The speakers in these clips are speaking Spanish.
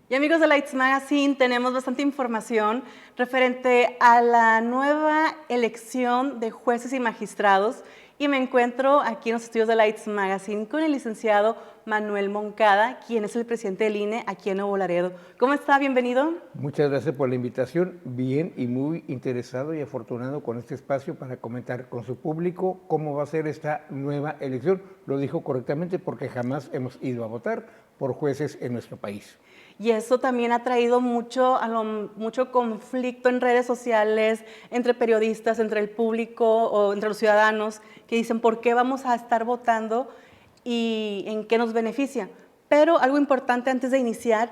Y amigos de Lights Magazine, tenemos bastante información referente a la nueva elección de jueces y magistrados. Y me encuentro aquí en los estudios de Lights Magazine con el licenciado Manuel Moncada, quien es el presidente del INE aquí en Nuevo Laredo. ¿Cómo está? Bienvenido. Muchas gracias por la invitación. Bien y muy interesado y afortunado con este espacio para comentar con su público cómo va a ser esta nueva elección. Lo dijo correctamente porque jamás hemos ido a votar por jueces en nuestro país. Y eso también ha traído mucho conflicto en redes sociales, entre periodistas, entre el público o entre los ciudadanos, que dicen por qué vamos a estar votando y en qué nos beneficia. Pero algo importante antes de iniciar,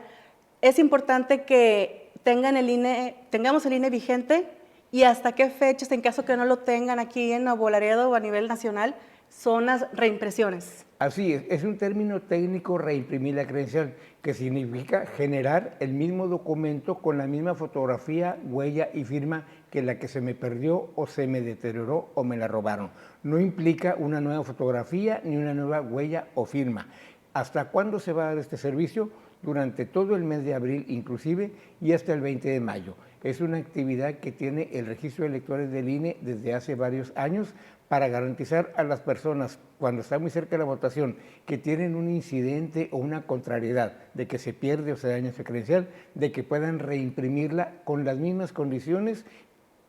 es importante que tengamos el INE vigente y hasta qué fechas, en caso que no lo tengan aquí en Nuevo Laredo o a nivel nacional, son las reimpresiones. Así es un término técnico reimprimir la credencial, que significa generar el mismo documento con la misma fotografía, huella y firma que la que se me perdió o se me deterioró o me la robaron. No implica una nueva fotografía ni una nueva huella o firma. ¿Hasta cuándo se va a dar este servicio? Durante todo el mes de abril inclusive y hasta el 20 de mayo. Es una actividad que tiene el registro de electores del INE desde hace varios años para garantizar a las personas, cuando está muy cerca de la votación, que tienen un incidente o una contrariedad de que se pierde o se daña su credencial, de que puedan reimprimirla con las mismas condiciones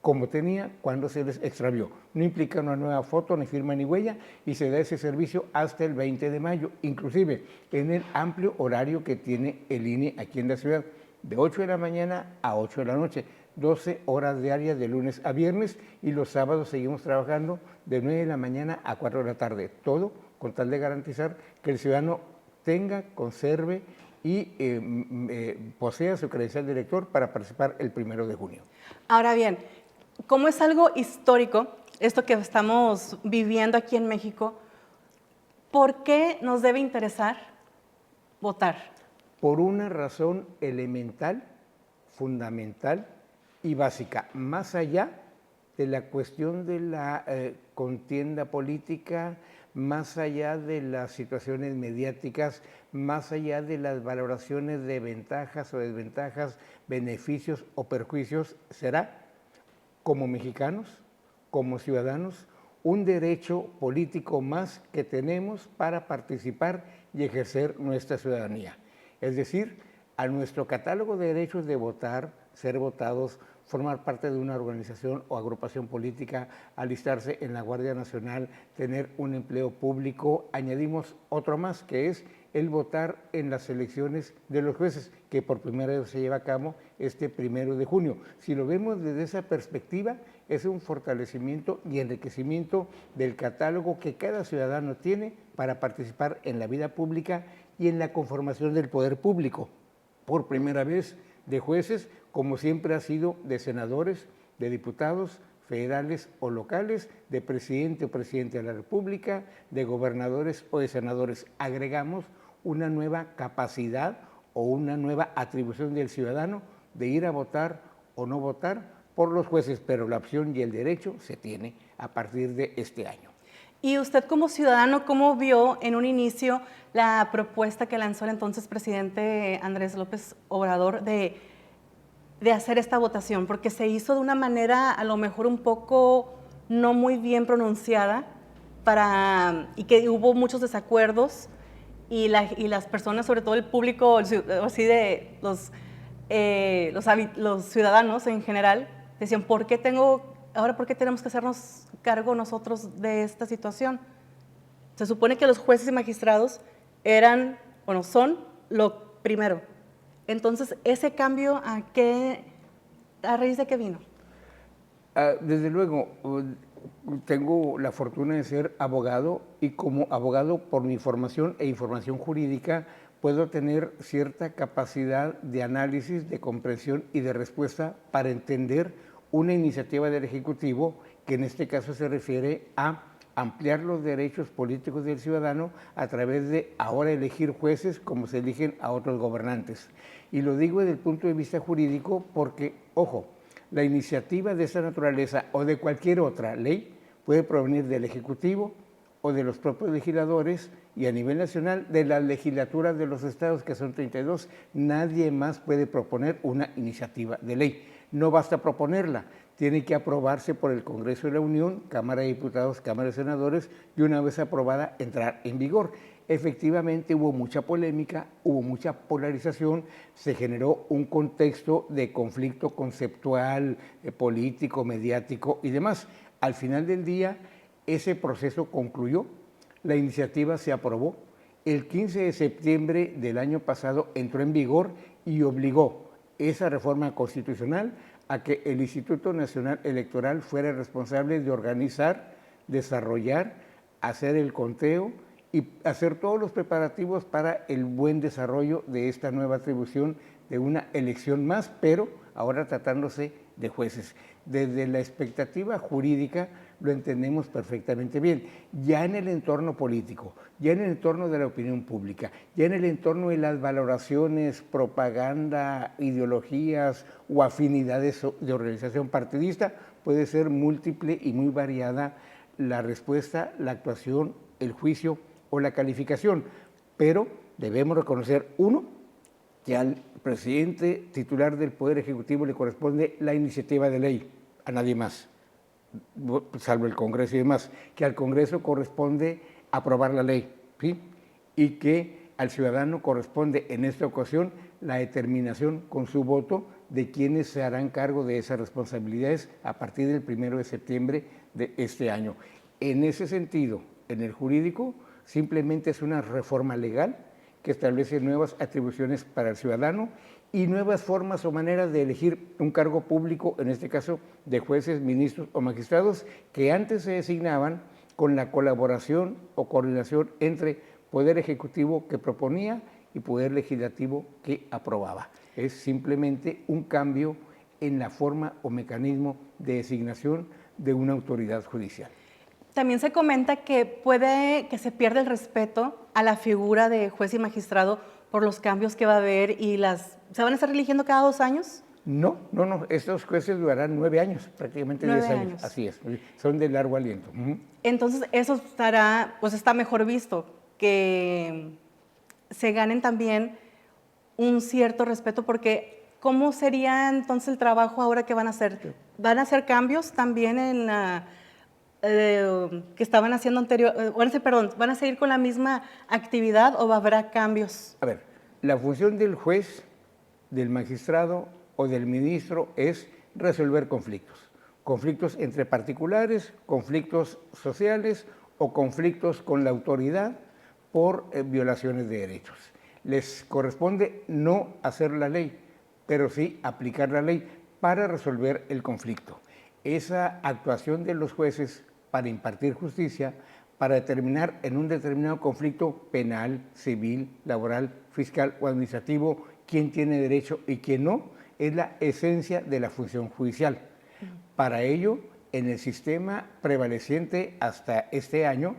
como tenía cuando se les extravió. No implica una nueva foto, ni firma, ni huella, y se da ese servicio hasta el 20 de mayo, inclusive en el amplio horario que tiene el INE aquí en la ciudad, de 8 de la mañana a 8 de la noche, 12 horas diarias de lunes a viernes, y los sábados seguimos trabajando de 9 de la mañana a 4 de la tarde, todo con tal de garantizar que el ciudadano tenga, conserve y posea su credencial de elector para participar el 1 de junio. Ahora bien, como es algo histórico, esto que estamos viviendo aquí en México, ¿por qué nos debe interesar votar? Por una razón elemental, fundamental y básica, más allá de la cuestión de la contienda política, más allá de las situaciones mediáticas, más allá de las valoraciones de ventajas o desventajas, beneficios o perjuicios, será como mexicanos, como ciudadanos, un derecho político más que tenemos para participar y ejercer nuestra ciudadanía. Es decir, a nuestro catálogo de derechos de votar, ser votados, formar parte de una organización o agrupación política, alistarse en la Guardia Nacional, tener un empleo público, añadimos otro más, que es el votar en las elecciones de los jueces, que por primera vez se lleva a cabo este 1 de junio. Si lo vemos desde esa perspectiva, es un fortalecimiento y enriquecimiento del catálogo que cada ciudadano tiene para participar en la vida pública y en la conformación del poder público. Por primera vez de jueces, como siempre ha sido de senadores, de diputados federales o locales, de presidente o presidente de la República, de gobernadores o de senadores. Agregamos una nueva capacidad o una nueva atribución del ciudadano de ir a votar o no votar por los jueces, pero la opción y el derecho se tiene a partir de este año. Y usted como ciudadano, ¿cómo vio en un inicio la propuesta que lanzó el entonces presidente Andrés López Obrador de hacer esta votación? Porque se hizo de una manera a lo mejor un poco no muy bien pronunciada y que hubo muchos desacuerdos y las personas, sobre todo el público, así de los ciudadanos en general, decían, ¿por qué tenemos que hacernos cargo nosotros de esta situación? Se supone que los jueces y magistrados son lo primero. Entonces, ¿ese cambio a raíz de qué vino? Desde luego, tengo la fortuna de ser abogado y como abogado por mi formación e información jurídica puedo tener cierta capacidad de análisis, de comprensión y de respuesta para entender una iniciativa del Ejecutivo que en este caso se refiere a ampliar los derechos políticos del ciudadano a través de ahora elegir jueces como se eligen a otros gobernantes. Y lo digo desde el punto de vista jurídico porque, ojo, la iniciativa de esta naturaleza o de cualquier otra ley puede provenir del Ejecutivo o de los propios legisladores y a nivel nacional de las legislaturas de los estados, que son 32. Nadie más puede proponer una iniciativa de ley. No basta proponerla, tiene que aprobarse por el Congreso de la Unión, Cámara de Diputados, Cámara de Senadores, y una vez aprobada, entrar en vigor. Efectivamente hubo mucha polémica, hubo mucha polarización, se generó un contexto de conflicto conceptual, político, mediático y demás. Al final del día, ese proceso concluyó, la iniciativa se aprobó, el 15 de septiembre del año pasado entró en vigor y obligó esa reforma constitucional a que el Instituto Nacional Electoral fuera responsable de organizar, desarrollar, hacer el conteo y hacer todos los preparativos para el buen desarrollo de esta nueva atribución de una elección más, pero ahora tratándose de jueces. Desde la expectativa jurídica lo entendemos perfectamente bien. Ya en el entorno político, ya en el entorno de la opinión pública, ya en el entorno de las valoraciones, propaganda, ideologías o afinidades de organización partidista, puede ser múltiple y muy variada la respuesta, la actuación, el juicio o la calificación, pero debemos reconocer, uno, que al presidente titular del Poder Ejecutivo le corresponde la iniciativa de ley, a nadie más, salvo el Congreso y demás, que al Congreso corresponde aprobar la ley, ¿sí? Y que al ciudadano corresponde en esta ocasión la determinación con su voto de quienes se harán cargo de esas responsabilidades a partir del 1 de septiembre de este año. En ese sentido, en el jurídico, simplemente es una reforma legal que establece nuevas atribuciones para el ciudadano y nuevas formas o maneras de elegir un cargo público, en este caso de jueces, ministros o magistrados, que antes se designaban con la colaboración o coordinación entre Poder Ejecutivo que proponía y Poder Legislativo que aprobaba. Es simplemente un cambio en la forma o mecanismo de designación de una autoridad judicial. También se comenta que puede que se pierda el respeto a la figura de juez y magistrado por los cambios que va a haber y ¿se van a estar eligiendo cada 2 años? No, estos jueces durarán 9 años, prácticamente 10 años. Así es, son de largo aliento. Entonces eso está mejor visto, que se ganen también un cierto respeto, porque ¿cómo sería entonces el trabajo ahora que van a hacer? Sí. ¿Van a hacer cambios también en la que estaban haciendo ¿van a seguir con la misma actividad o habrá cambios? A ver, la función del juez, del magistrado o del ministro es resolver conflictos entre particulares, conflictos sociales o conflictos con la autoridad por violaciones de derechos. Les corresponde no hacer la ley, pero sí aplicar la ley para resolver el conflicto. Esa actuación de los jueces para impartir justicia, para determinar en un determinado conflicto penal, civil, laboral, fiscal o administrativo quién tiene derecho y quién no, es la esencia de la función judicial. Para ello, en el sistema prevaleciente hasta este año,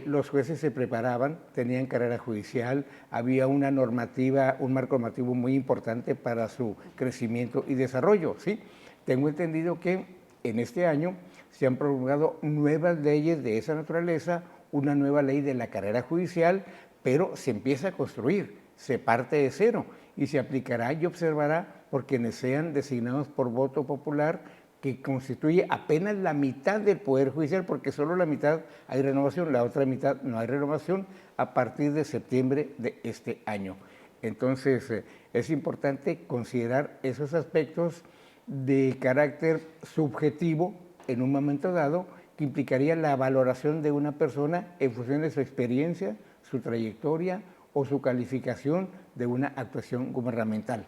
los jueces se preparaban, tenían carrera judicial, había una normativa, un marco normativo muy importante para su crecimiento y desarrollo, ¿sí? Tengo entendido que en este año se han promulgado nuevas leyes de esa naturaleza, una nueva ley de la carrera judicial, pero se empieza a construir, se parte de cero y se aplicará y observará por quienes sean designados por voto popular, que constituye apenas la mitad del Poder Judicial, porque solo la mitad hay renovación, la otra mitad no hay renovación a partir de septiembre de este año. Entonces, es importante considerar esos aspectos de carácter subjetivo en un momento dado, que implicaría la valoración de una persona en función de su experiencia, su trayectoria o su calificación de una actuación gubernamental.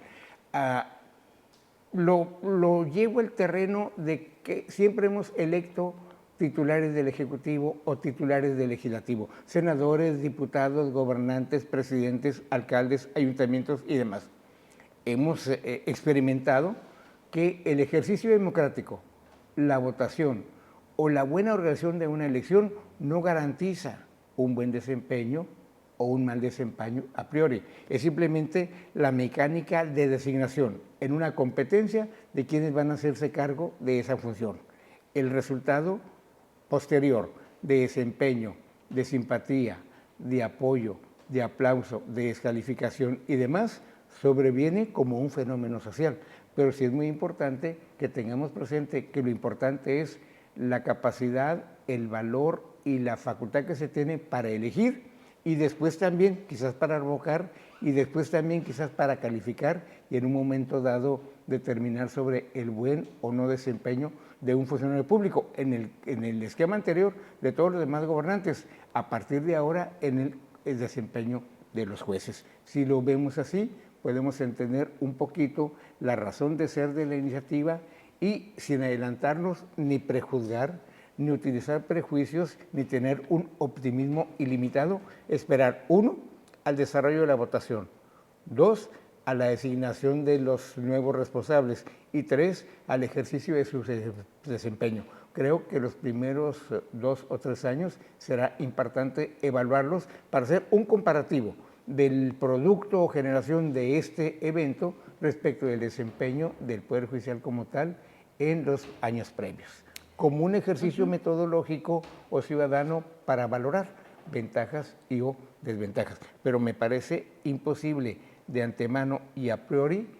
Lo llevo al terreno de que siempre hemos electo titulares del Ejecutivo o titulares del Legislativo, senadores, diputados, gobernantes, presidentes, alcaldes, ayuntamientos y demás. Hemos experimentado que el ejercicio democrático, la votación o la buena organización de una elección no garantiza un buen desempeño o un mal desempeño a priori. Es simplemente la mecánica de designación en una competencia de quienes van a hacerse cargo de esa función. El resultado posterior de desempeño, de simpatía, de apoyo, de aplauso, de descalificación y demás, sobreviene como un fenómeno social. Pero sí es muy importante que tengamos presente que lo importante es la capacidad, el valor y la facultad que se tiene para elegir y después también quizás para revocar y después también quizás para calificar y en un momento dado determinar sobre el buen o no desempeño de un funcionario público. En el esquema anterior de todos los demás gobernantes, a partir de ahora en el desempeño de los jueces. Si lo vemos así, podemos entender un poquito la razón de ser de la iniciativa y sin adelantarnos ni prejuzgar, ni utilizar prejuicios, ni tener un optimismo ilimitado, esperar, uno, al desarrollo de la votación, dos, a la designación de los nuevos responsables y tres, al ejercicio de su desempeño. Creo que los primeros 2 o 3 años será importante evaluarlos para hacer un comparativo del producto o generación de este evento respecto del desempeño del Poder Judicial como tal en los años previos, como un ejercicio metodológico o ciudadano para valorar ventajas y o desventajas. Pero me parece imposible de antemano y a priori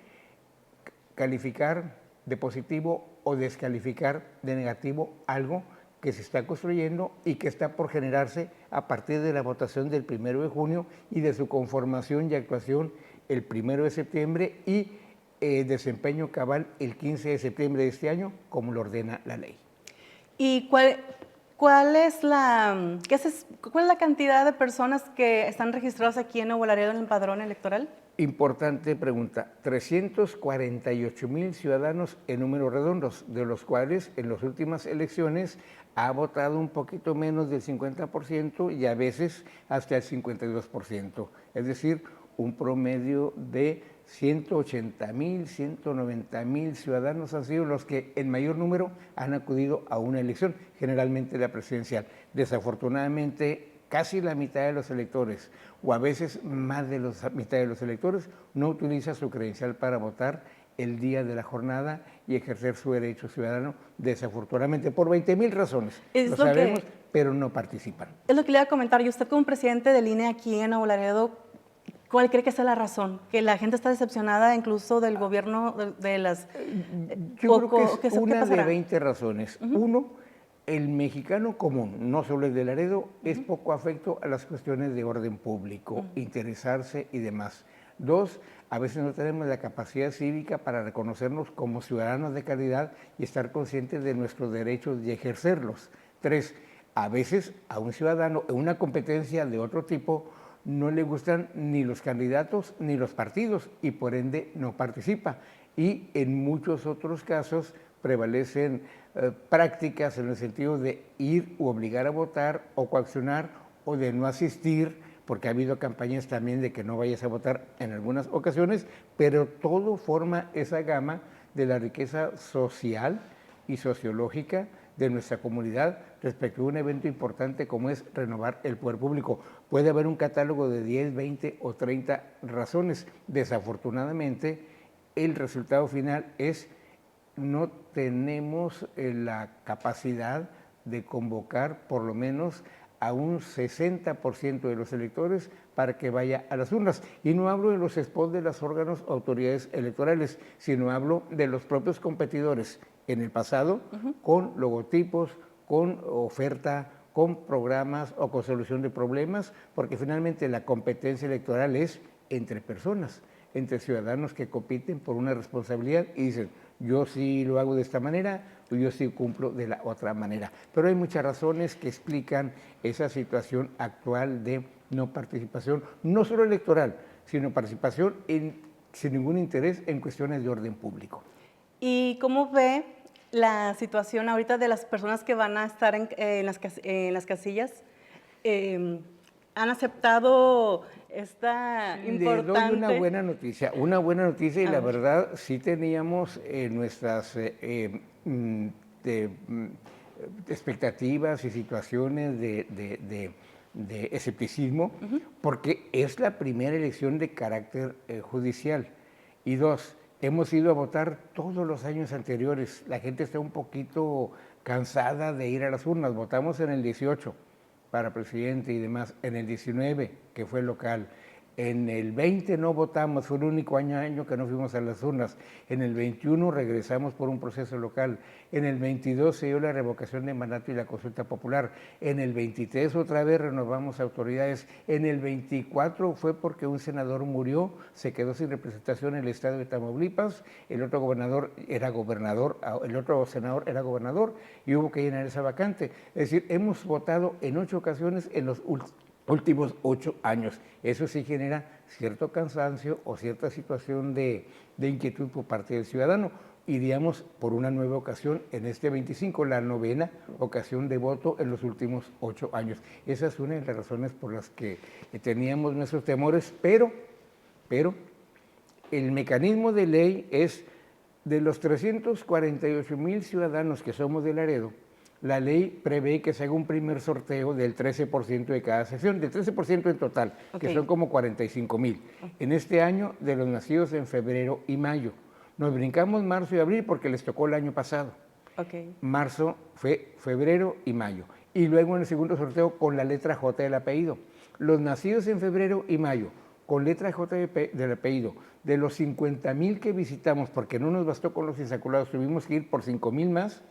calificar de positivo o descalificar de negativo algo que se está construyendo y que está por generarse a partir de la votación del 1 de junio y de su conformación y actuación el 1 de septiembre y desempeño cabal el 15 de septiembre de este año, como lo ordena la ley. ¿Y cuál es la cantidad de personas que están registradas aquí en Nuevo Laredo en el padrón electoral? Importante pregunta. 348,000 ciudadanos en números redondos, de los cuales en las últimas elecciones ha votado un poquito menos del 50% y a veces hasta el 52%. Es decir, un promedio de 180,000, 190,000 ciudadanos han sido los que en mayor número han acudido a una elección, generalmente la presidencial. Desafortunadamente, casi la mitad de los electores, o a veces más de la mitad de los electores, no utiliza su credencial para votar el día de la jornada y ejercer su derecho ciudadano, desafortunadamente, por 20,000 razones. Lo sabemos, pero no participan. Es lo que le iba a comentar. Y usted como presidente del INE aquí en Nuevo Laredo, ¿cuál cree que sea la razón? Que la gente está decepcionada incluso del gobierno de las... Yo creo que es una de 20 razones. Uno, el mexicano común, no solo el de Laredo, es poco afecto a las cuestiones de orden público, interesarse y demás. Dos, a veces no tenemos la capacidad cívica para reconocernos como ciudadanos de calidad y estar conscientes de nuestros derechos y ejercerlos. Tres, a veces a un ciudadano en una competencia de otro tipo no le gustan ni los candidatos ni los partidos y por ende no participa. Y en muchos otros casos prevalecen prácticas en el sentido de ir u obligar a votar o coaccionar o de no asistir, porque ha habido campañas también de que no vayas a votar en algunas ocasiones, pero todo forma esa gama de la riqueza social y sociológica de nuestra comunidad respecto a un evento importante como es renovar el poder público. Puede haber un catálogo de 10, 20 o 30 razones. Desafortunadamente, el resultado final es no tenemos la capacidad de convocar por lo menos a un 60% de los electores para que vaya a las urnas. Y no hablo de los spots de los órganos o autoridades electorales, sino hablo de los propios competidores en el pasado, con logotipos, con oferta, con programas o con solución de problemas, porque finalmente la competencia electoral es entre personas, entre ciudadanos que compiten por una responsabilidad y dicen, yo sí lo hago de esta manera o yo sí cumplo de la otra manera. Pero hay muchas razones que explican esa situación actual de no participación, no solo electoral, sino participación sin ningún interés en cuestiones de orden público. ¿Y cómo ve la situación ahorita de las personas que van a estar en las casillas? ¿Han aceptado esta importante...? Le doy una buena noticia y la verdad sí teníamos nuestras expectativas y situaciones de escepticismo, porque es la primera elección de carácter judicial. Y dos, hemos ido a votar todos los años anteriores. La gente está un poquito cansada de ir a las urnas. Votamos en el 18, para presidente y demás en el 19, que fue local. En el 20 no votamos, fue el único año que no fuimos a las urnas. En el 21 regresamos por un proceso local. En el 22 se dio la revocación de mandato y la consulta popular. En el 23 otra vez renovamos autoridades. En el 24 fue porque un senador murió, se quedó sin representación en el estado de Tamaulipas, el otro gobernador era gobernador, el otro senador era gobernador y hubo que llenar esa vacante. Es decir, hemos votado en 8 ocasiones en los últimos 8 años. Eso sí genera cierto cansancio o cierta situación de inquietud por parte del ciudadano. Iríamos por una nueva ocasión en este 25, la 9ª ocasión de voto en los últimos 8 años. Esa es una de las razones por las que teníamos nuestros temores, pero el mecanismo de ley es de los 348,000 ciudadanos que somos de Laredo. La ley prevé que se haga un primer sorteo del 13% de cada sección, del 13% en total, que son como 45,000. En este año, de los nacidos en febrero y mayo. Nos brincamos marzo y abril porque les tocó el año pasado. Marzo fue febrero y mayo. Y luego en el segundo sorteo con la letra J del apellido. Los nacidos en febrero y mayo, con letra J del apellido, de los 50,000 que visitamos, porque no nos bastó con los insaculados, tuvimos que ir por 5,000 más,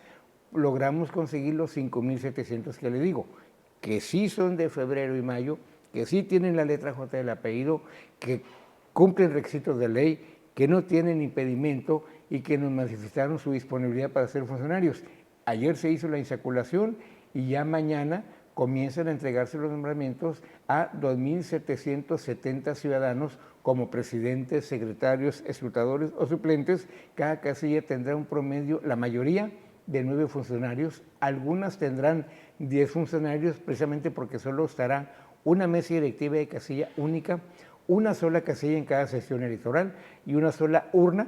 logramos conseguir los 5,700 que le digo, que sí son de febrero y mayo, que sí tienen la letra J del apellido, que cumplen requisitos de ley, que no tienen impedimento y que nos manifestaron su disponibilidad para ser funcionarios. Ayer se hizo la insaculación y ya mañana comienzan a entregarse los nombramientos a 2,770 ciudadanos como presidentes, secretarios, escrutadores o suplentes. Cada casilla tendrá un promedio, la mayoría, de 9 funcionarios, algunas tendrán 10 funcionarios precisamente porque solo estará una mesa directiva de casilla única, una sola casilla en cada sesión electoral y una sola urna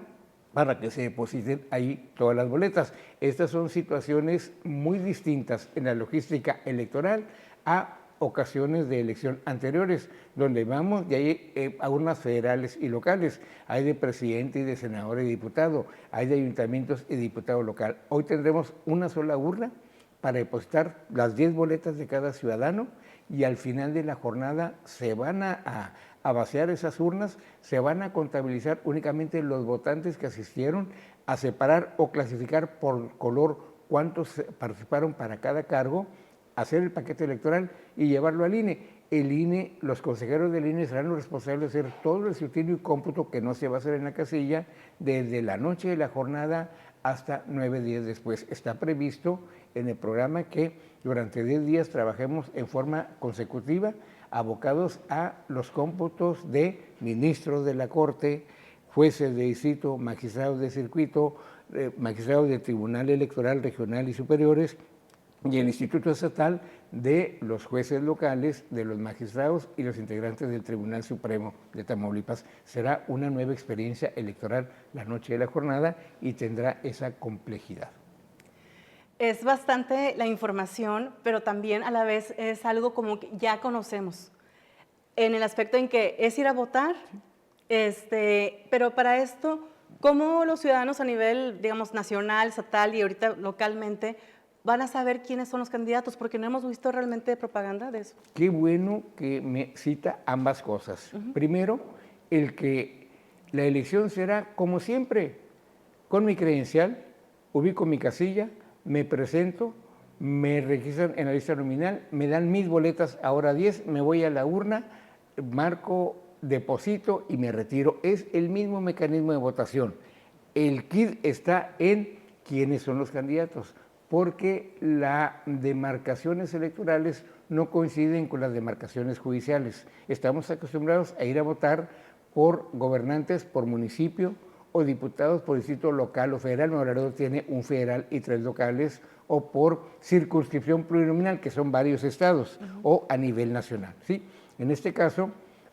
para que se depositen ahí todas las boletas. Estas son situaciones muy distintas en la logística electoral a ocasiones de elección anteriores, donde vamos y hay urnas federales y locales, hay de presidente y de senador y diputado, hay de ayuntamientos y diputado local. Hoy tendremos una sola urna para depositar las 10 boletas de cada ciudadano y al final de la jornada se van a vaciar esas urnas, se van a contabilizar únicamente los votantes que asistieron, a separar o clasificar por color cuántos participaron para cada cargo, hacer el paquete electoral y llevarlo al INE. El INE, los consejeros del INE serán los responsables de hacer todo el escrutinio y cómputo que no se va a hacer en la casilla desde la noche de la jornada hasta 9 días después. Está previsto en el programa que durante 10 días trabajemos en forma consecutiva, abocados a los cómputos de ministros de la Corte, jueces de distrito, magistrados de circuito, magistrados del Tribunal Electoral Regional y Superiores, y el Instituto Estatal de los jueces locales, de los magistrados y los integrantes del Tribunal Supremo de Tamaulipas. Será una nueva experiencia electoral la noche de la jornada y tendrá esa complejidad. Es bastante la información, pero también a la vez es algo como que ya conocemos, en el aspecto en que es ir a votar, pero para esto, ¿cómo los ciudadanos a nivel, digamos, nacional, estatal y ahorita localmente van a saber quiénes son los candidatos? Porque no hemos visto realmente propaganda de eso. Qué bueno que me cita ambas cosas. Primero, el que la elección será como siempre, con mi credencial, ubico mi casilla, me presento, me registran en la lista nominal, me dan mis boletas, ahora 10, me voy a la urna, marco, deposito y me retiro. Es el mismo mecanismo de votación. El quid está en quiénes son los candidatos, porque las demarcaciones electorales no coinciden con las demarcaciones judiciales. Estamos acostumbrados a ir a votar por gobernantes por municipio o diputados por distrito local o federal. Nuevo Laredo tiene un federal y 3 locales, o por circunscripción plurinominal, que son varios estados, o a nivel nacional, ¿sí? En este caso,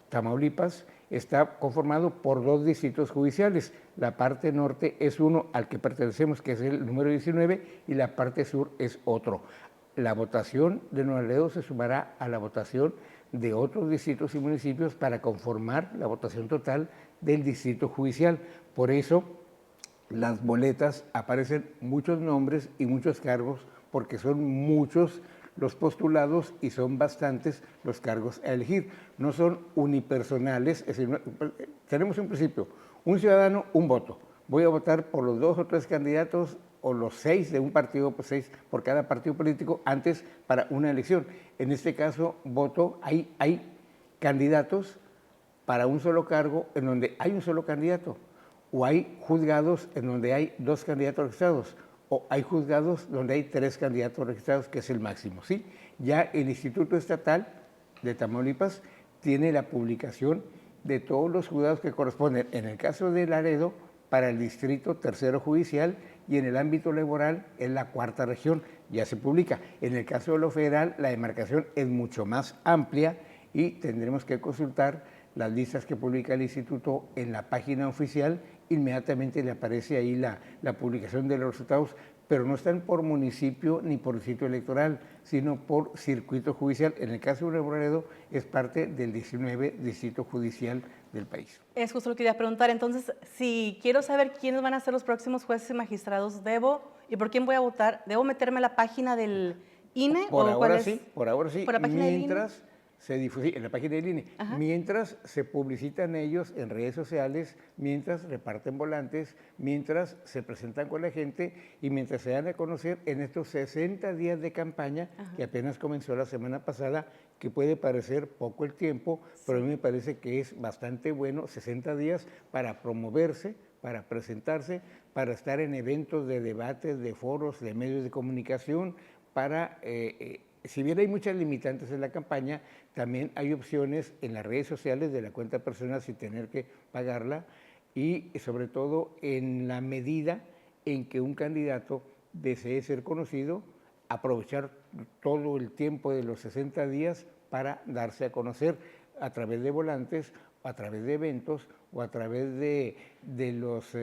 Tamaulipas está conformado por 2 distritos judiciales. La parte norte es uno al que pertenecemos, que es el número 19, y la parte sur es otro. La votación de Nuevo Laredo se sumará a la votación de otros distritos y municipios para conformar la votación total del distrito judicial. Por eso, las boletas aparecen muchos nombres y muchos cargos, porque son muchos los postulados y son bastantes los cargos a elegir. No son unipersonales, es decir, tenemos un principio, un ciudadano, un voto. Voy a votar por los 2 o 3 candidatos o los 6 de un partido, pues 6 por cada partido político antes para una elección. En este caso, voto, hay candidatos para un solo cargo en donde hay un solo candidato, o hay juzgados en donde hay 2 candidatos registrados, o hay juzgados donde hay 3 candidatos registrados, que es el máximo, ¿sí? Ya el Instituto Estatal de Tamaulipas tiene la publicación de todos los juzgados que corresponden, en el caso de Laredo, para el Distrito Tercero Judicial, y en el ámbito laboral es la 4ª región, ya se publica. En el caso de lo federal, la demarcación es mucho más amplia y tendremos que consultar las listas que publica el instituto en la página oficial. Inmediatamente le aparece ahí la publicación de los resultados, pero no están por municipio ni por distrito electoral, sino por circuito judicial. En el caso de Nuevo Laredo es parte del 19 distrito judicial del país. Es justo lo que quería preguntar. Entonces, si quiero saber quiénes van a ser los próximos jueces y magistrados, ¿y por quién voy a votar? ¿Debo meterme a la página del INE? Por ahora es? sí, por ahora sí. ¿Por la página Mientras se difuye en la página del INE, Ajá. mientras se publicitan ellos en redes sociales, mientras reparten volantes, mientras se presentan con la gente y mientras se dan a conocer en estos 60 días de campaña, que apenas comenzó la semana pasada, que puede parecer poco el tiempo, pero a mí me parece que es bastante bueno, 60 días para promoverse, para presentarse, para estar en eventos de debates, de foros, de medios de comunicación, para... si bien hay muchas limitantes en la campaña, también hay opciones en las redes sociales de la cuenta personal sin tener que pagarla, y sobre todo en la medida en que un candidato desee ser conocido, aprovechar todo el tiempo de los 60 días para darse a conocer a través de volantes, a través de eventos o a través de los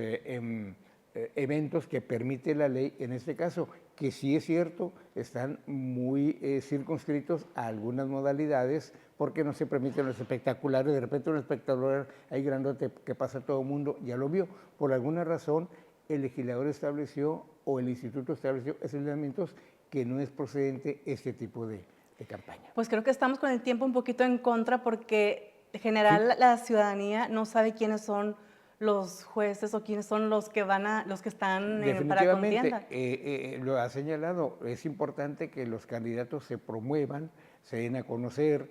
eventos que permite la ley en este caso, que sí es cierto, están muy circunscritos a algunas modalidades, porque no se permiten los espectaculares. De repente un espectacular ahí grandote que pasa todo el mundo, ya lo vio. Por alguna razón, el legislador estableció o el instituto estableció esos lineamientos que no es procedente este tipo de campaña. Pues creo que estamos con el tiempo un poquito en contra, porque en general la ciudadanía no sabe quiénes son los jueces o quiénes son los que están para contienda. Lo ha señalado, es importante que los candidatos se promuevan, se den a conocer,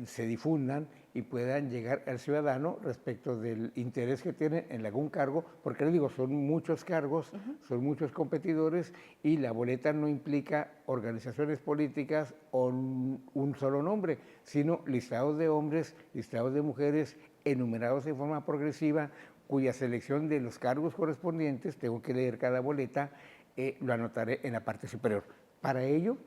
se difundan y puedan llegar al ciudadano respecto del interés que tienen en algún cargo, porque les digo, son muchos cargos, son muchos competidores, y la boleta no implica organizaciones políticas o un solo nombre, sino listados de hombres, listados de mujeres, enumerados de forma progresiva, cuya selección de los cargos correspondientes, tengo que leer cada boleta, lo anotaré en la parte superior. Para ello,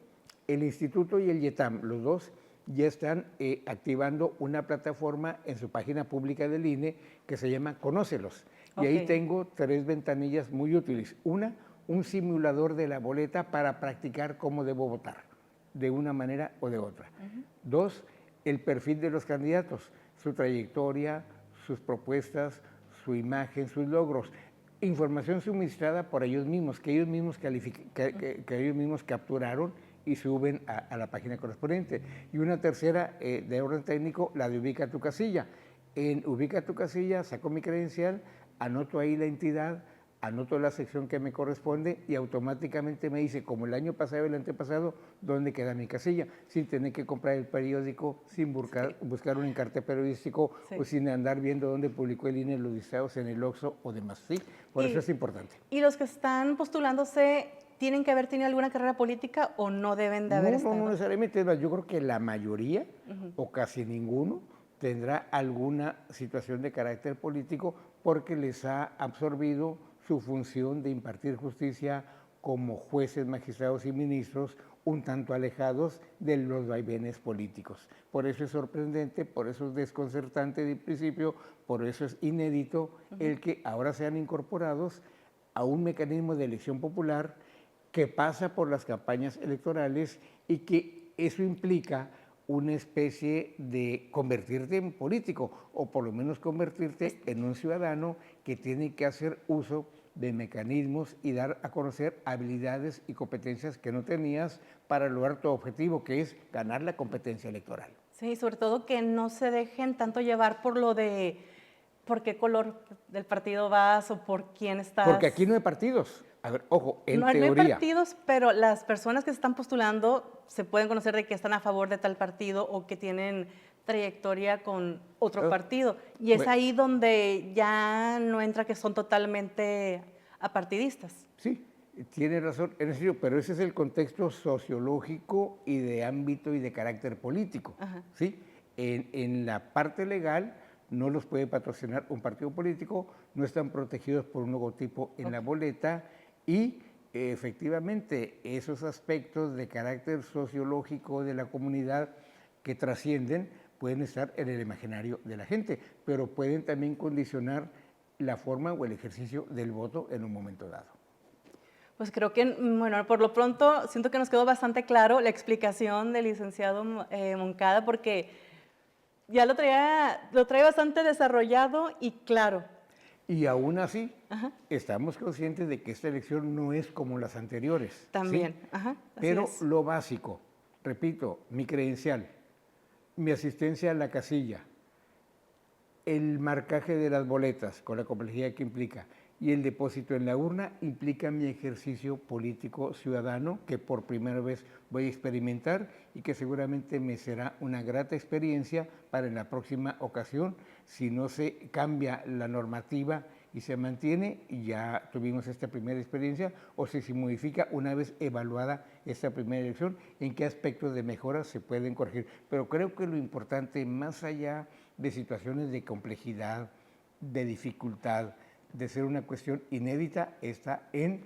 el Instituto y el IETAM, los dos, ya están activando una plataforma en su página pública del INE que se llama Conócelos. Y ahí tengo 3 ventanillas muy útiles. Una, un simulador de la boleta para practicar cómo debo votar, de una manera o de otra. 2, el perfil de los candidatos, su trayectoria, sus propuestas, su imagen, sus logros. Información suministrada por ellos mismos, que ellos mismos, que ellos mismos capturaron y suben a la página correspondiente. Y una tercera, de orden técnico, la de Ubica tu casilla. En Ubica tu casilla saco mi credencial, anoto ahí la entidad, anoto la sección que me corresponde y automáticamente me dice, como el año pasado y el antepasado, dónde queda mi casilla, sin tener que comprar el periódico, sin buscar un encarte periodístico o sin andar viendo dónde publicó el INE los listados en el OXXO o demás. ¿Sí? Por eso es importante. ¿Y los que están postulándose tienen que haber tenido alguna carrera política o no deben de haber estado? No necesariamente. Yo creo que la mayoría o casi ninguno tendrá alguna situación de carácter político porque les ha absorbido su función de impartir justicia como jueces, magistrados y ministros, un tanto alejados de los vaivenes políticos. Por eso es sorprendente, por eso es desconcertante de principio, por eso es inédito el que ahora sean incorporados a un mecanismo de elección popular que pasa por las campañas electorales y que eso implica una especie de convertirte en político o por lo menos convertirte en un ciudadano que tiene que hacer uso de mecanismos y dar a conocer habilidades y competencias que no tenías para lograr tu objetivo, que es ganar la competencia electoral. Sí, sobre todo que no se dejen tanto llevar por lo de por qué color del partido vas o por quién estás. Porque aquí no hay partidos. A ver, ojo, en No hay teoría. partidos, pero las personas que se están postulando se pueden conocer de que están a favor de tal partido o que tienen trayectoria con otro partido. Y es ahí donde ya no entra que son totalmente apartidistas. Sí, tiene razón, en serio, pero ese es el contexto sociológico y de ámbito y de carácter político. Ajá. ¿Sí? En la parte legal no los puede patrocinar un partido político, no están protegidos por un logotipo en la boleta y efectivamente esos aspectos de carácter sociológico de la comunidad que trascienden pueden estar en el imaginario de la gente, pero pueden también condicionar la forma o el ejercicio del voto en un momento dado. Pues creo que, bueno, por lo pronto siento que nos quedó bastante claro la explicación del licenciado Moncada, porque ya lo trae bastante desarrollado y claro. Y aún así, estamos conscientes de que esta elección no es como las anteriores. También, ¿sí? así Pero es. lo básico, repito, mi credencial, mi asistencia a la casilla, el marcaje de las boletas con la complejidad que implica y el depósito en la urna implica mi ejercicio político ciudadano que por primera vez voy a experimentar y que seguramente me será una grata experiencia para en la próxima ocasión, si no se cambia la normativa y se mantiene, y ya tuvimos esta primera experiencia, o si se modifica una vez evaluada esta primera elección, en qué aspectos de mejora se pueden corregir. Pero creo que lo importante, más allá de situaciones de complejidad, de dificultad, de ser una cuestión inédita, está en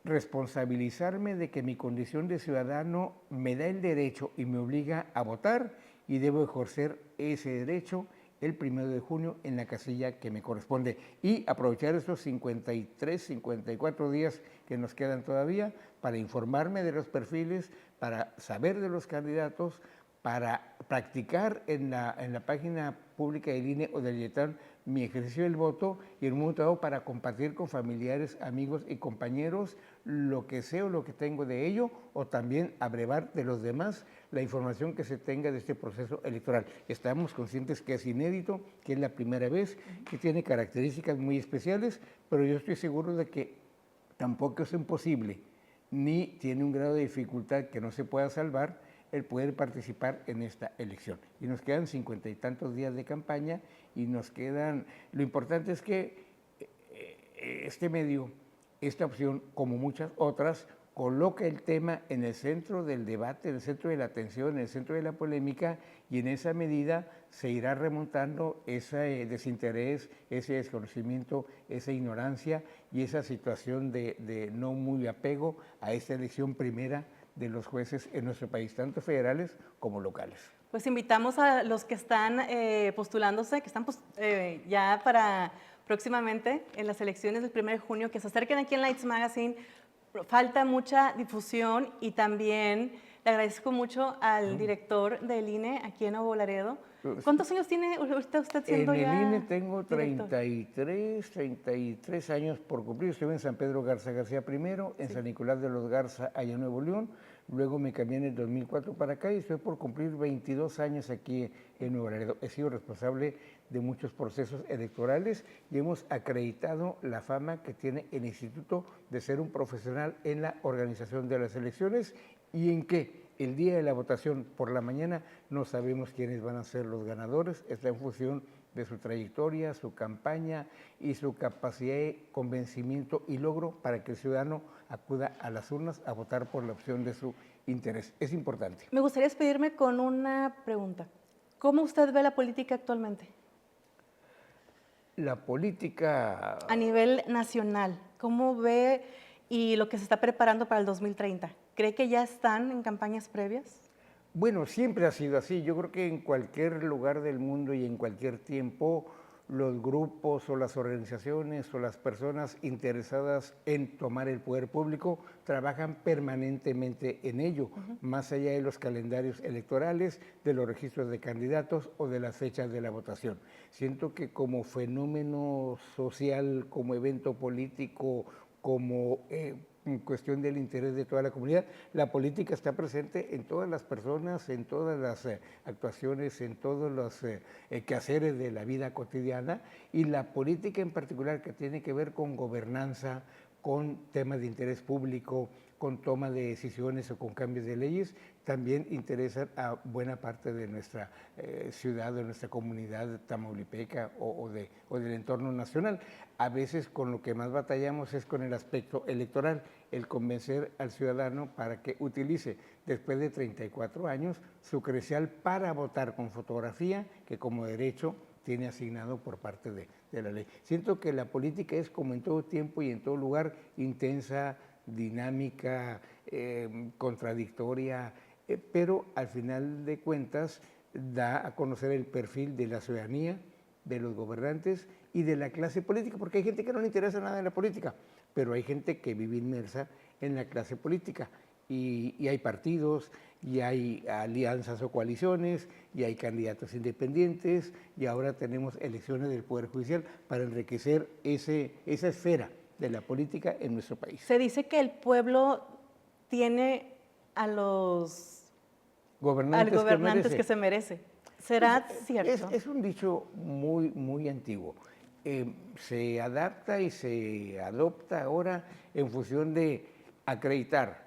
responsabilizarme de que mi condición de ciudadano me da el derecho y me obliga a votar y debo ejercer ese derecho el 1 de junio en la casilla que me corresponde y aprovechar estos 53, 54 días que nos quedan todavía para informarme de los perfiles, para saber de los candidatos, para practicar en la página pública del INE o del IETAN mi ejercicio del voto y en un momento dado para compartir con familiares, amigos y compañeros lo que sé o lo que tengo de ello o también abrevar de los demás la información que se tenga de este proceso electoral. Estamos conscientes que es inédito, que es la primera vez, que tiene características muy especiales, pero yo estoy seguro de que tampoco es imposible ni tiene un grado de dificultad que no se pueda salvar el poder participar en esta elección. Y nos quedan 50 y tantos días de campaña y nos quedan... Lo importante es que este medio, esta opción, como muchas otras, coloca el tema en el centro del debate, en el centro de la atención, en el centro de la polémica y en esa medida se irá remontando ese desinterés, ese desconocimiento, esa ignorancia y esa situación de no muy apego a esta elección primera de los jueces en nuestro país, tanto federales como locales. Pues invitamos a los que están postulándose, que están ya para próximamente en las elecciones del 1 de junio, que se acerquen aquí en Lights Magazine. Falta mucha difusión y también le agradezco mucho al director del INE aquí en Nuevo Laredo. ¿Cuántos años tiene ahorita usted siendo ya En el INE tengo director? 33 años por cumplir. Estuve en San Pedro Garza García primero, en San Nicolás de los Garza, allá en Nuevo León. Luego me cambié en el 2004 para acá y estoy por cumplir 22 años aquí en Nuevo Laredo. He sido responsable de muchos procesos electorales y hemos acreditado la fama que tiene el instituto de ser un profesional en la organización de las elecciones y en que el día de la votación por la mañana no sabemos quiénes van a ser los ganadores, está en función de su trayectoria, su campaña y su capacidad de convencimiento y logro para que el ciudadano acuda a las urnas a votar por la opción de su interés. Es importante. Me gustaría despedirme con una pregunta. ¿Cómo usted ve la política actualmente? La política... A nivel nacional, ¿cómo ve y lo que se está preparando para el 2030? ¿Cree que ya están en campañas previas? Bueno, siempre ha sido así. Yo creo que en cualquier lugar del mundo y en cualquier tiempo los grupos o las organizaciones o las personas interesadas en tomar el poder público trabajan permanentemente en ello, más allá de los calendarios electorales, de los registros de candidatos o de las fechas de la votación. Siento que como fenómeno social, como evento político, como cuestión del interés de toda la comunidad, la política está presente en todas las personas, en todas las actuaciones, en todos los quehaceres de la vida cotidiana, y la política en particular que tiene que ver con gobernanza, con temas de interés público, con toma de decisiones o con cambios de leyes, también interesan a buena parte de nuestra ciudad, de nuestra comunidad tamaulipeca o del entorno nacional. A veces con lo que más batallamos es con el aspecto electoral, el convencer al ciudadano para que utilice, después de 34 años, su credencial para votar con fotografía, que como derecho tiene asignado por parte de la ley. Siento que la política es, como en todo tiempo y en todo lugar, intensa, dinámica, contradictoria, pero al final de cuentas da a conocer el perfil de la ciudadanía, de los gobernantes y de la clase política, porque hay gente que no le interesa nada de la política, pero hay gente que vive inmersa en la clase política. Y hay partidos, y hay alianzas o coaliciones, y hay candidatos independientes, y ahora tenemos elecciones del Poder Judicial para enriquecer esa esfera de la política en nuestro país. Se dice que el pueblo tiene a los gobernantes que se merece. ¿Será cierto? Es un dicho muy antiguo. Se adapta y se adopta ahora en función de acreditar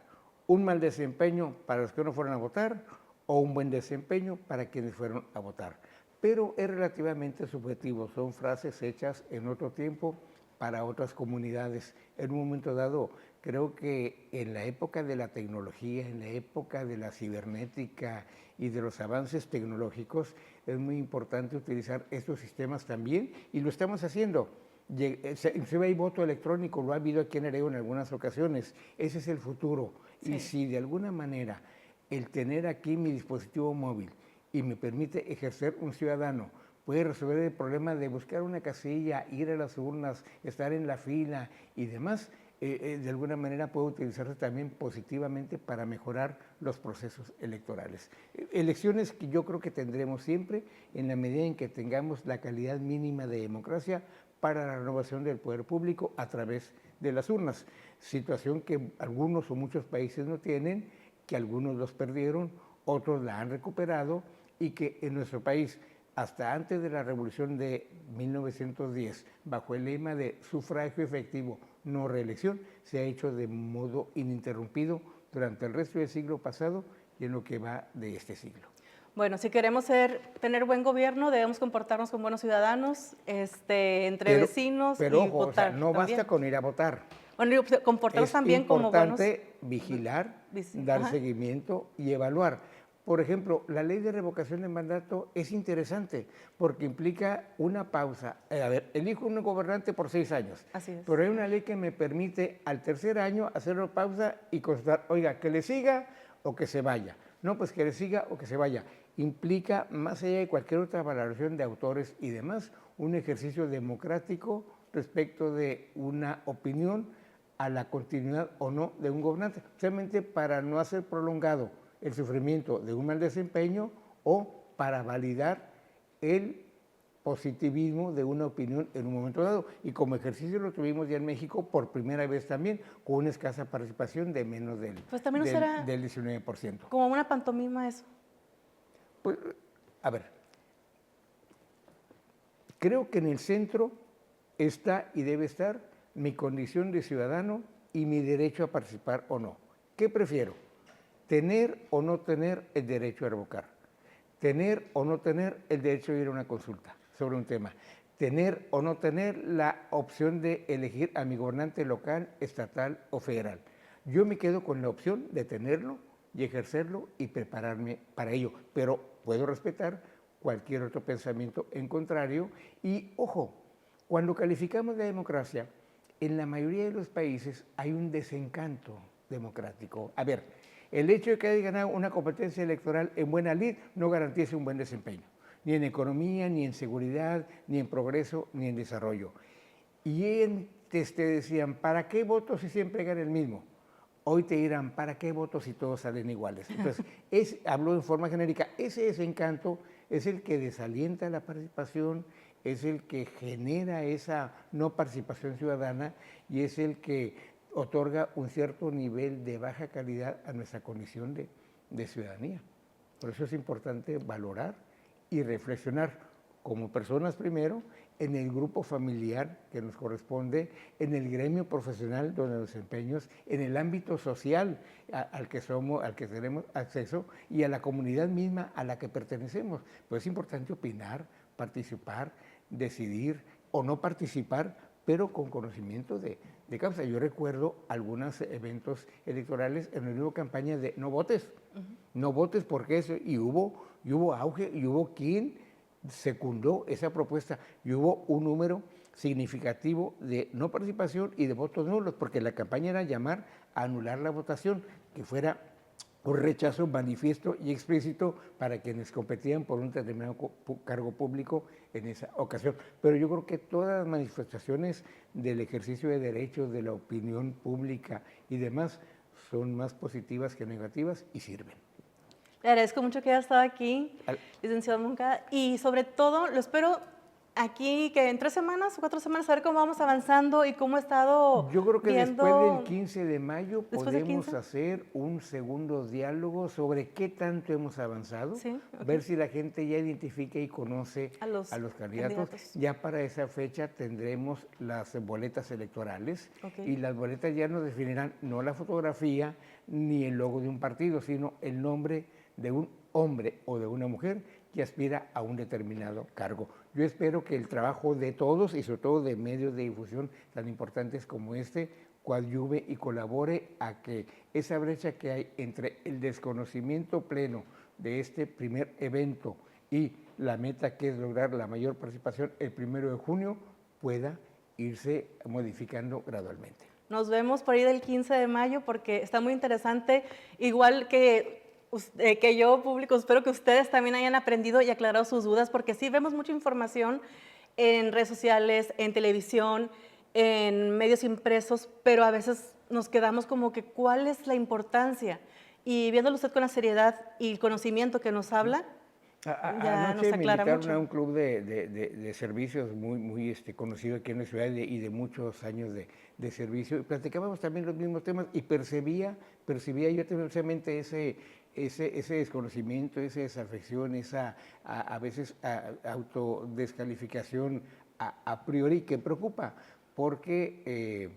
un mal desempeño para los que no fueron a votar o un buen desempeño para quienes fueron a votar. Pero es relativamente subjetivo, son frases hechas en otro tiempo para otras comunidades. En un momento dado, creo que en la época de la tecnología, en la época de la cibernética y de los avances tecnológicos, es muy importante utilizar estos sistemas también, y lo estamos haciendo. Inclusive hay voto electrónico, lo ha habido aquí en Heredo en algunas ocasiones. Ese es el futuro. Sí. Y si de alguna manera el tener aquí mi dispositivo móvil y me permite ejercer un ciudadano, puede resolver el problema de buscar una casilla, ir a las urnas, estar en la fila y demás, de alguna manera puede utilizarse también positivamente para mejorar los procesos electorales. Elecciones que yo creo que tendremos siempre en la medida en que tengamos la calidad mínima de democracia para la renovación del poder público a través de las urnas, situación que algunos o muchos países no tienen, que algunos los perdieron, otros la han recuperado, y que en nuestro país, hasta antes de la Revolución de 1910, bajo el lema de sufragio efectivo, no reelección, se ha hecho de modo ininterrumpido durante el resto del siglo pasado y en lo que va de este siglo. Bueno, si queremos tener buen gobierno, debemos comportarnos como buenos ciudadanos, entre vecinos pero, y ojo, votar. O sea, no también. basta con ir a votar. Bueno, comportarnos también como buenos. Es importante vigilar, dar seguimiento y evaluar. Por ejemplo, la ley de revocación de mandato es interesante porque implica una pausa. A ver, elijo un gobernante por 6 años. Así es. Pero hay una ley que me permite al tercer año hacer una pausa y constatar, oiga, que le siga o que se vaya. No, pues que le siga o que se vaya. Implica, más allá de cualquier otra valoración de autores y demás, un ejercicio democrático respecto de una opinión a la continuidad o no de un gobernante, precisamente para no hacer prolongado el sufrimiento de un mal desempeño o para validar el positivismo de una opinión en un momento dado. Y como ejercicio lo tuvimos ya en México por primera vez también, con una escasa participación de menos del 19%. Como una pantomima eso. Pues, a ver, creo que en el centro está y debe estar mi condición de ciudadano y mi derecho a participar o no. ¿Qué prefiero? Tener o no tener el derecho a revocar, tener o no tener el derecho de ir a una consulta sobre un tema, tener o no tener la opción de elegir a mi gobernante local, estatal o federal. Yo me quedo con la opción de tenerlo y ejercerlo y prepararme para ello, pero puedo respetar cualquier otro pensamiento en contrario. Y ojo, cuando calificamos la democracia, en la mayoría de los países hay un desencanto democrático. A ver, el hecho de que haya ganado una competencia electoral en buena lid no garantiza un buen desempeño. ni en economía, ni en seguridad, ni en progreso, ni en desarrollo. Y antes te decían, ¿para qué voto si siempre gana el mismo? Hoy te dirán, ¿para qué voto si todos salen iguales? Entonces, hablo en forma genérica, ese desencanto es el que desalienta la participación, es el que genera esa no participación ciudadana y es el que otorga un cierto nivel de baja calidad a nuestra condición de ciudadanía. Por eso es importante valorar y reflexionar como personas primero, en el grupo familiar que nos corresponde, en el gremio profesional donde nos desempeñamos, en el ámbito social al que tenemos acceso y a la comunidad misma a la que pertenecemos. Pues es importante opinar, participar, decidir o no participar, pero con conocimiento de causa. Yo recuerdo algunos eventos electorales en la nueva campaña de no votes, no votes porque eso, y hubo auge, y hubo quien secundó esa propuesta, y hubo un número significativo de no participación y de votos nulos, porque la campaña era llamar a anular la votación, que fuera un rechazo manifiesto y explícito para quienes competían por un determinado cargo público en esa ocasión. Pero yo creo que todas las manifestaciones del ejercicio de derechos, de la opinión pública y demás, son más positivas que negativas y sirven. Le agradezco mucho que haya estado aquí, Al- licenciado Moncada, y sobre todo lo espero aquí que en 3 semanas o 4 semanas a ver cómo vamos avanzando y cómo ha estado Yo creo que después del viendo 15 de mayo después del podemos 15. hacer un segundo diálogo sobre qué tanto hemos avanzado, Sí, ok. ver si la gente ya identifica y conoce A los candidatos. candidatos. Ya para esa fecha tendremos las boletas electorales Ok. y las boletas ya nos definirán no la fotografía ni el logo de un partido, sino el nombre de un hombre o de una mujer que aspira a un determinado cargo. Yo espero que el trabajo de todos y sobre todo de medios de difusión tan importantes como este coadyuve y colabore a que esa brecha que hay entre el desconocimiento pleno de este primer evento y la meta que es lograr la mayor participación el 1 de junio pueda irse modificando gradualmente. Nos vemos por ahí del 15 de mayo porque está muy interesante, igual que yo, público, espero que ustedes también hayan aprendido y aclarado sus dudas, porque sí vemos mucha información en redes sociales, en televisión, en medios impresos, pero a veces nos quedamos como que ¿cuál es la importancia? Y viéndolo usted con la seriedad y el conocimiento que nos habla, ya nos Anoche me aclara invitaron a mucho. un club de servicios muy conocido aquí en la ciudad y de muchos años de servicio. Y platicábamos también los mismos temas y percibía yo precisamente ese desconocimiento, esa desafección, esa a veces autodescalificación a priori que preocupa, porque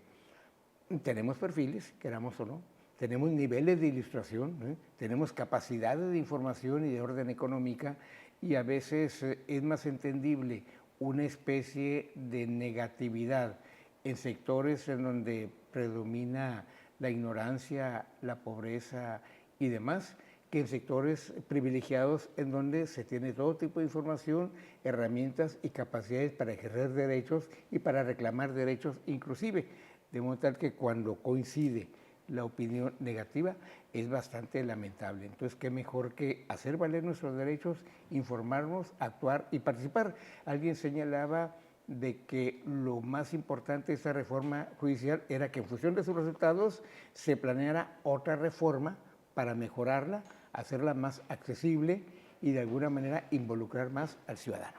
tenemos perfiles, queramos o no, tenemos niveles de ilustración, tenemos capacidades de información y de orden económica y a veces es más entendible una especie de negatividad en sectores en donde predomina la ignorancia, la pobreza y demás, que en sectores privilegiados en donde se tiene todo tipo de información, herramientas y capacidades para ejercer derechos y para reclamar derechos inclusive. De modo tal que cuando coincide la opinión negativa es bastante lamentable. Entonces, qué mejor que hacer valer nuestros derechos, informarnos, actuar y participar. Alguien señalaba de que lo más importante de esta reforma judicial era que en función de sus resultados se planeara otra reforma para mejorarla, hacerla más accesible y de alguna manera involucrar más al ciudadano.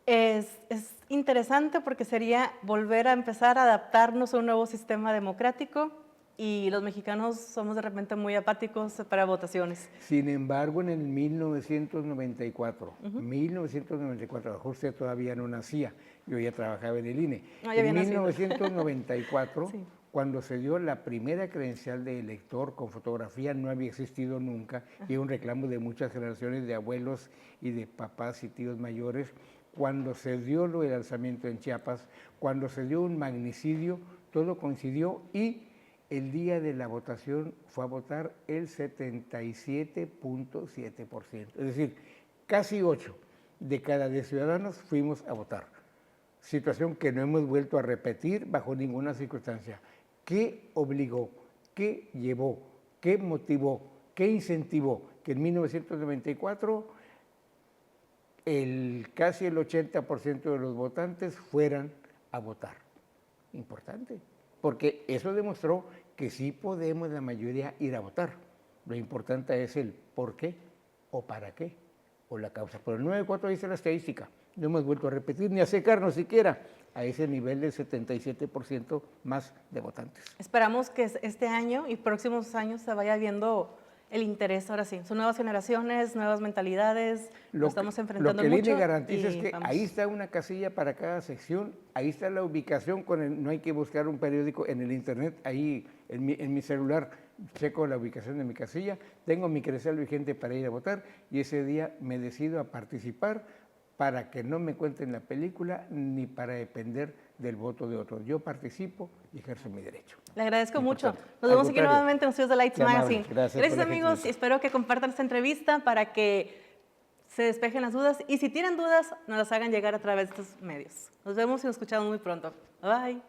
Es interesante porque sería volver a empezar a adaptarnos a un nuevo sistema democrático y los mexicanos somos de repente muy apáticos para votaciones. Sin embargo, en el 1994, 1994, a lo mejor usted todavía no nacía, yo ya trabajaba en el INE. No, ya En había nacido. 1994, Sí. cuando se dio la primera credencial de elector con fotografía, no había existido nunca, y un reclamo de muchas generaciones de abuelos y de papás y tíos mayores. Cuando se dio lo del alzamiento en Chiapas, cuando se dio un magnicidio, todo coincidió y el día de la votación fue a votar el 77.7%. Es decir, casi 8 de cada 10 ciudadanos fuimos a votar. Situación que no hemos vuelto a repetir bajo ninguna circunstancia. ¿Qué obligó? ¿Qué llevó? ¿Qué motivó? ¿Qué incentivó? Que en 1994 casi el 80% de los votantes fueran a votar. Importante, porque eso demostró que sí podemos la mayoría ir a votar. Lo importante es el por qué o para qué o la causa. Pero el 9-4 dice la estadística. No hemos vuelto a repetir ni acercarnos siquiera a ese nivel del 77% más de votantes. Esperamos que este año y próximos años se vaya viendo el interés, ahora sí. Son nuevas generaciones, nuevas mentalidades, lo estamos enfrentando mucho. Lo que el INE garantiza es que vamos. ahí está una casilla para cada sección, ahí está la ubicación, no hay que buscar un periódico en el internet, ahí en mi celular checo la ubicación de mi casilla, tengo mi credencial vigente para ir a votar y ese día me decido a participar para que no me cuenten la película ni para depender del voto de otros. Yo participo y ejerzo mi derecho. Le agradezco mucho. Nos vemos aquí nuevamente en los estudios de Lights Magazine. Gracias amigos, espero que compartan esta entrevista para que se despejen las dudas y si tienen dudas, nos las hagan llegar a través de estos medios. Nos vemos y nos escuchamos muy pronto. Bye.